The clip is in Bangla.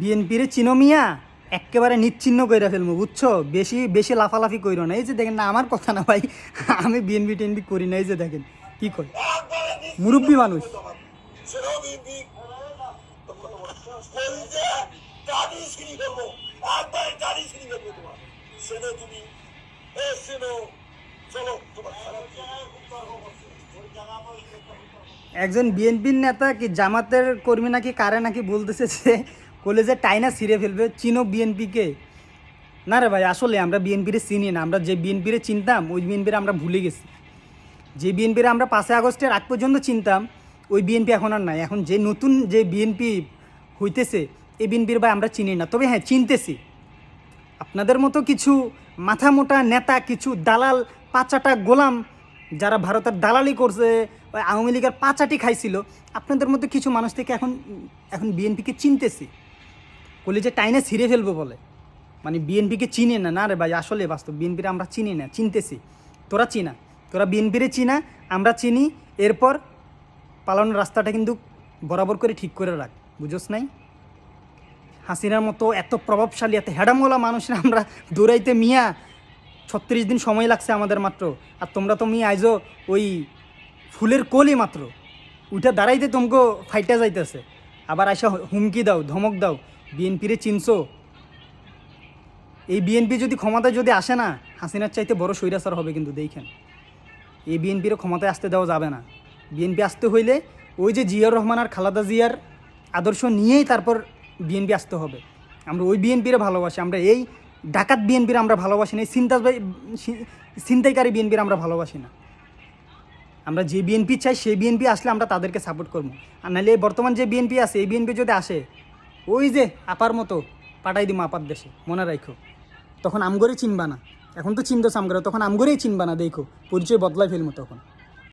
বিএনপিরে চিনো মিয়া একেবারে নিচ্ছিন্ন কইরা ফেলবো, বুঝছো? বেশি বেশি লাফালাফি কইরো না। এই যে দেখেন না, আমার কথা না ভাই, আমি বিএনপি টেনপি করি না। এই যে দেখেন কি কই, মুরব্বী মানুষ। একজন বিএনপির নেতা কি জামাতের কর্মী নাকি কারে নাকি বলতেছে যে কলেজে টাইনা ছিঁড়ে ফেলবে, চিনো বিএনপিকে? না রে ভাই, আসলে আমরা বিএনপিরে চিনি না। আমরা যে বিএনপিরে চিনতাম ওই বিএনপিরে আমরা ভুলে গেছি। যে বিএনপিরে আমরা 5 আগস্টের আগ পর্যন্ত চিনতাম ওই বিএনপি এখন আর নাই। এখন যে নতুন যে বিএনপি হইতেছে এই বিএনপির ভাই আমরা চিনি না। তবে হ্যাঁ, চিনতেছি। আপনাদের মতো কিছু মাথা মোটা নেতা, কিছু দালাল, পাঁচাটা গোলাম যারা ভারতের দালালি করছে, ওই আওয়ামী লীগের পাঁচাটি খাইছিল, আপনাদের মতো কিছু মানুষ থেকে এখন এখন বিএনপিকে চিনতেছি। কলেজে টাইনে ছিঁড়ে ফেলবো বলে, মানে বিএনপিকে চিনে না। না রে ভাই, আসলে বাস্তব বিএনপিরে আমরা চিনি না, চিনতেছি। তোরা চিনা, তোরা বিএনপিরে চিনা, আমরা চিনি। এরপর পালানোর রাস্তাটা কিন্তু বরাবর করে ঠিক করে রাখ, বুঝোস নাই? হাসিনার মতো এত প্রভাবশালী, এত হ্যাডামওয়ালা মানুষরা আমরা দৌড়াইতে মিয়া 36 দিন সময় লাগছে আমাদের মাত্র। আর তোমরা তো মিয়া আইজো ওই ফুলের কলি মাত্র, ওইটা দাঁড়াইতে তোমাকে ফাইটা যাইতেছে। আবার আইসা হুমকি দাও, ধমক দাও, বিএনপিরে চিনছো? এই বিএনপি যদি ক্ষমতায় যদি আসে না, হাসিনার চাইতে বড় স্বৈরাচার হবে কিন্তু দেখেন। এই বিএনপির ক্ষমতায় আসতে দেওয়া যাবে না। বিএনপি আসতে হইলে ওই যে জিয়াউর রহমান আর খালেদা জিয়ার আদর্শ নিয়েই তারপর বিএনপি আসতে হবে। আমরা ওই বিএনপিরে ভালোবাসি, আমরা এই ডাকাত বিএনপির আমরা ভালোবাসি না, এই ছিনতাইকারী বিএনপির আমরা ভালোবাসি না। আমরা যে বিএনপি চাই সেই বিএনপি আসলে আমরা তাদেরকে সাপোর্ট করবো। আর নাহলে এই বর্তমান যে বিএনপি আছে এই বিএনপি যদি আসে, ওই যে আপার মতো পাঠাই দিম আপার দেশে, মনে রাখো। তখন আমগরেই চিনবা না। এখন তো চিনতো আমগরে, তখন আমগরেই চিনবা না। দেখো পরিচয় বদলাই ফেলবো তখন।